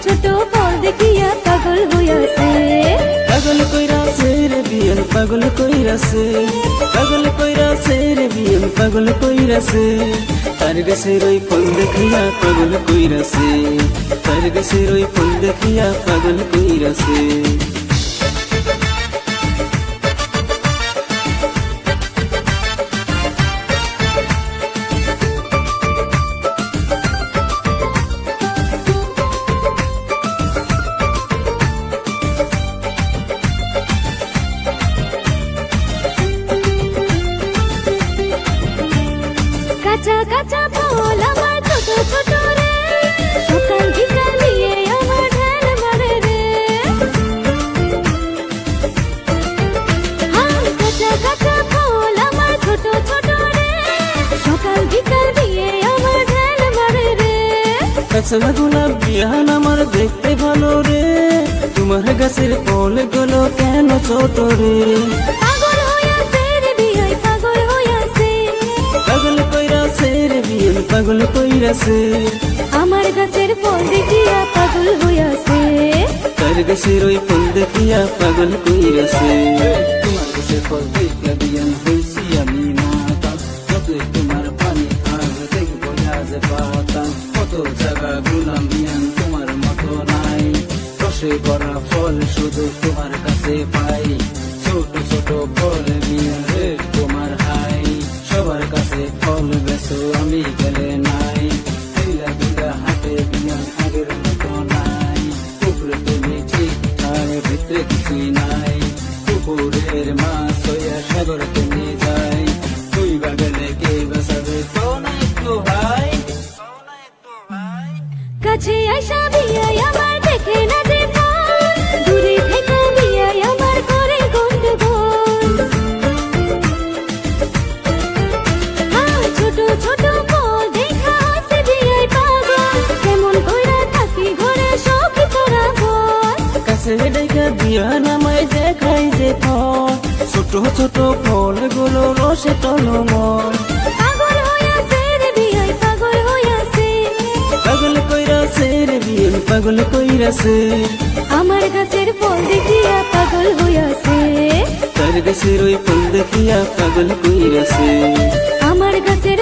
ছোট ফল দেখিয়া পাগল হইয়াছে। পাগল কইরাছে রে বিয়ান পাগল কইরাছে, পাগল কইরাছে রে বিয়ান পাগল কইরাছে। তার গাছের ওই ফল দেখিয়া পাগল কইরাছে, তার গাছের ওই ফল দেখিয়া পাগল কইরাছে। কাঁচা কাঁচা ফল আমার ছোট ছোট রে, সকাল বিকাল দিয়ে আমার ঢেল মারে রে। কাঁচা কাঁচা ফল আমার ছোট ছোট রে, সকাল বিকাল দিয়ে আমার ঢেল মারে রে। কাঁচা গোলাপ বিয়ান আমার দেখতে ভালো রে, তোমার গাছের ফল গুলো কেন ছোট রে? পাগল হইয়াছে রে বিয়াই পাগল হইয়াছে, পাগল কইরাছে রে বিয়ান পাগল কইরাছে। আমার গাছের ফল দেখিয়া পাগল হইয়াছে, তার গাছের ওই ফল দেখিয়া পাগল কইরাছে। তোমার গাছের ফল দেখিয়া বিয়ান হইছি আমি মাতাল, যতই তোমার পানি আর দেখবো আজ পাতাম। কত জায়গা গুলাম বিয়ান তোমার মতো নাই, রসে ভরা ফল শুধু তোমার কাছে পাই। ছোট ছোট ফল বিয়ান রে তোমার হাই, সবার কাছে ফল বেছো আমি গেলে নাই। দিলা দিলা হাতে বিয়ান আগের মতো নাই, উপরে তুমি ঠিক ঠাক ভিতরে কিছুই নাই। পুকুরের মাছ হইয়া সাগর তুমি যাই, তুই বাগেলে কে বেসাবে তো না একটু ভাই। কাছে আইসা বিয়াই আমার দেখে না যে ফল, দূরে থেকে বিয়াই আমার করে গন্ডগোল। ছোট ছোট ফল দেখা হচ্ছে বিয়াই পাগল, কেমন কইরা থাকি ঘরে সখী তোরা বল। কাছে ডেকে বিয়ান আমায় দেখাই যে ফল, ছোট ছোট ফল গুলো রসে টলমল। পাগল হইয়াছে রে বিয়াই পাগল হইয়াছে, পাগল কইরাছে রে বিয়ান পাগল কইরাছে। আমার গাছের ফল দেখিয়া পাগল হইয়াছে, তার গাছের ওই ফল দেখিয়া পাগল কইরাছে। আমার গাছের